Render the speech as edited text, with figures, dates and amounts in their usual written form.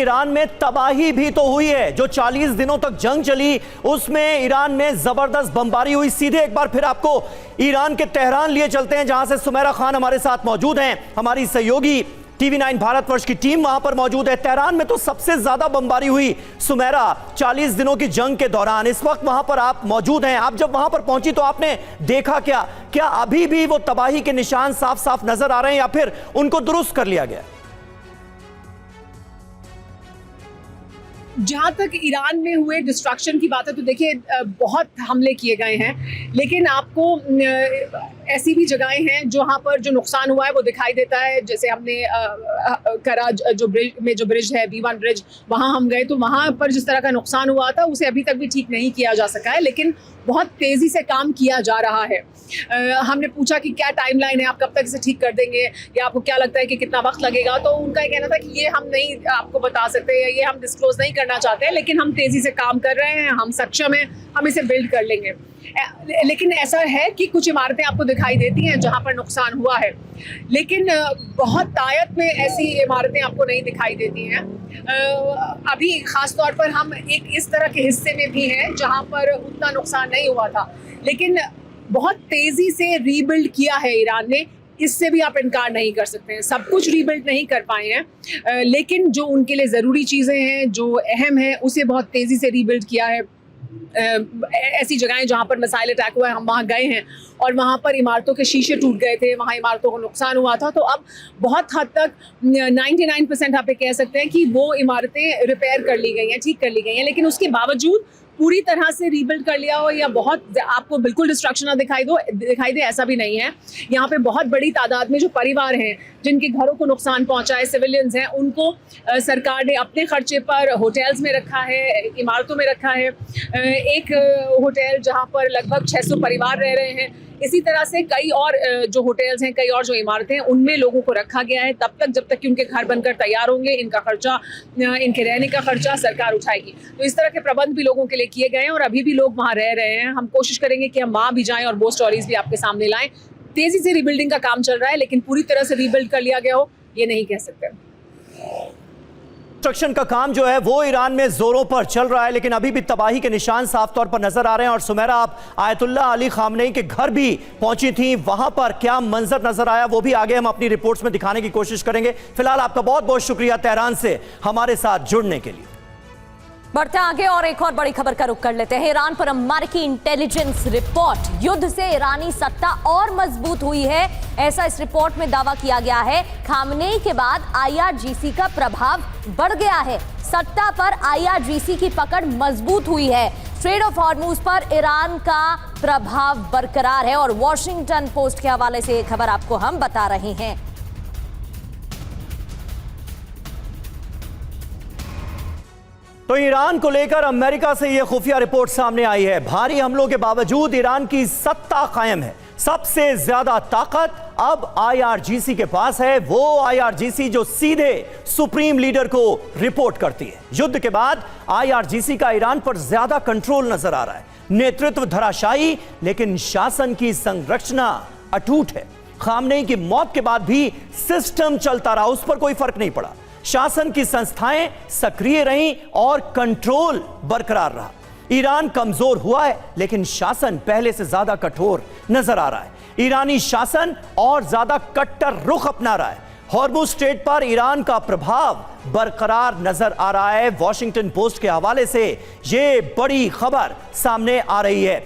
Iran में तबाही भी तो हुई है। जो 40 दिनों तक जंग चली उसमें ईरान में जबरदस्त बमबारी हुई। सीधे एक बार फिर आपको ईरान के तेहरान लिए चलते हैं, जहां से सुमेरा खान हमारे साथ मौजूद हैं। हमारी सहयोगी TV9 भारतवर्ष की टीम वहां पर मौजूद है। तेहरान में तो सबसे ज्यादा बमबारी हुई सुमेरा 40 दिनों की जंग के दौरान। इस वक्त वहां पर आप मौजूद हैं। आप जब वहां पर पहुंची तो आपने देखा क्या अभी भी वो तबाही के निशान साफ साफ नजर आ रहे हैं या फिर उनको दुरुस्त कर लिया गया? जहाँ तक ईरान में हुए डिस्ट्रक्शन की बात है तो देखिए बहुत हमले किए गए हैं, लेकिन आपको ऐसी भी जगहें हैं जहाँ पर जो नुकसान हुआ है वो दिखाई देता है। जैसे हमने करा जो ब्रिज है B1 ब्रिज, वहाँ हम गए तो वहाँ पर जिस तरह का नुकसान हुआ था उसे अभी तक भी ठीक नहीं किया जा सका है, लेकिन बहुत तेज़ी से काम किया जा रहा है। हमने पूछा कि क्या टाइमलाइन है, आप कब तक इसे ठीक कर देंगे या आपको क्या लगता है कि कितना वक्त लगेगा, तो उनका ये कहना था कि ये हम नहीं आपको बता सकते, ये हम डिस्क्लोज नहीं करना चाहते हैं, लेकिन हम तेज़ी से काम कर रहे हैं, हम सक्षम हैं, हम इसे बिल्ड कर लेंगे। लेकिन ऐसा है कि कुछ इमारतें आपको दिखाई देती हैं जहाँ पर नुकसान हुआ है, लेकिन बहुत तायत में ऐसी इमारतें आपको नहीं दिखाई देती हैं। अभी ख़ास तौर पर हम एक इस तरह के हिस्से में भी हैं जहाँ पर उतना नुकसान नहीं हुआ था, लेकिन बहुत तेज़ी से रीबिल्ड किया है ईरान ने। इससे भी आप इनकार नहीं कर सकते हैं। सब कुछ रीबिल्ड नहीं कर पाए हैं, लेकिन जो उनके लिए ज़रूरी चीज़ें हैं, जो अहम है, उसे बहुत तेज़ी से रीबिल्ड किया है। ऐसी जगहें जहाँ पर मिसाइल अटैक हुआ है, हम वहाँ गए हैं और वहाँ पर इमारतों के शीशे टूट गए थे, वहाँ इमारतों को नुकसान हुआ था। तो अब बहुत हद तक 99% आप कह सकते हैं कि वो इमारतें रिपेयर कर ली गई हैं, ठीक कर ली गई हैं, लेकिन उसके बावजूद पूरी तरह से रीबिल्ड कर लिया हो या बहुत आपको बिल्कुल डिस्ट्रक्शन ना दिखाई दे, ऐसा भी नहीं है। यहाँ पे बहुत बड़ी तादाद में जो परिवार हैं जिनके घरों को नुकसान पहुंचा है, सिविलियंस हैं, उनको सरकार ने अपने खर्चे पर होटल्स में रखा है, इमारतों में रखा है। एक होटल जहाँ पर लगभग 600 परिवार रह रहे हैं, इसी तरह से कई और जो होटल्स हैं, कई और जो इमारतें हैं, उनमें लोगों को रखा गया है तब तक जब तक कि उनके घर बनकर तैयार होंगे। इनका खर्चा, इनके रहने का खर्चा सरकार उठाएगी। तो इस तरह के प्रबंध भी लोगों के लिए किए गए हैं और अभी भी लोग वहाँ रह रहे हैं। हम कोशिश करेंगे कि हम वहाँ भी जाएं और वो स्टोरीज भी आपके सामने लाएं। तेजी से रिबिल्डिंग का काम चल रहा है, लेकिन पूरी तरह से रिबिल्ड कर लिया गया हो ये नहीं कह सकते। कंस्ट्रक्शन का काम जो है वो ईरान में जोरों पर चल रहा है, लेकिन अभी भी तबाही के निशान साफ तौर पर नजर आ रहे हैं। और सुमेरा, आप आयतुल्ला अली खामनेई के घर भी पहुंची थी, वहां पर क्या मंजर नजर आया वो भी आगे हम अपनी रिपोर्ट्स में दिखाने की कोशिश करेंगे। फिलहाल आपका बहुत बहुत शुक्रिया तेहरान से हमारे साथ जुड़ने के लिए। बढ़ते आगे और एक और बड़ी खबर का रुख कर लेते हैं। ईरान पर अमेरिकी इंटेलिजेंस रिपोर्ट, युद्ध से ईरानी सत्ता और मजबूत हुई है, ऐसा इस रिपोर्ट में दावा किया गया है। खामनेई के बाद IRGC का प्रभाव बढ़ गया है, सत्ता पर IRGC की पकड़ मजबूत हुई है। स्ट्रेट ऑफ हॉर्मुज पर ईरान का प्रभाव बरकरार है और वॉशिंगटन पोस्ट के हवाले से खबर आपको हम बता रहे हैं। तो ईरान को लेकर अमेरिका से यह खुफिया रिपोर्ट सामने आई है। भारी हमलों के बावजूद ईरान की सत्ता कायम है। सबसे ज्यादा ताकत अब IRGC के पास है, वो IRGC जो सीधे सुप्रीम लीडर को रिपोर्ट करती है। युद्ध के बाद IRGC का ईरान पर ज्यादा कंट्रोल नजर आ रहा है। नेतृत्व धराशायी, लेकिन शासन की संरचना अटूट है। खामनेई की मौत के बाद भी सिस्टम चलता रहा, उस पर कोई फर्क नहीं पड़ा। शासन की संस्थाएं सक्रिय रहीं और कंट्रोल बरकरार रहा। ईरान कमजोर हुआ है, लेकिन शासन पहले से ज्यादा कठोर नजर आ रहा है। ईरानी शासन और ज्यादा कट्टर रुख अपना रहा है। हॉर्मुज स्ट्रेट पर ईरान का प्रभाव बरकरार नजर आ रहा है। वॉशिंगटन पोस्ट के हवाले से यह बड़ी खबर सामने आ रही है।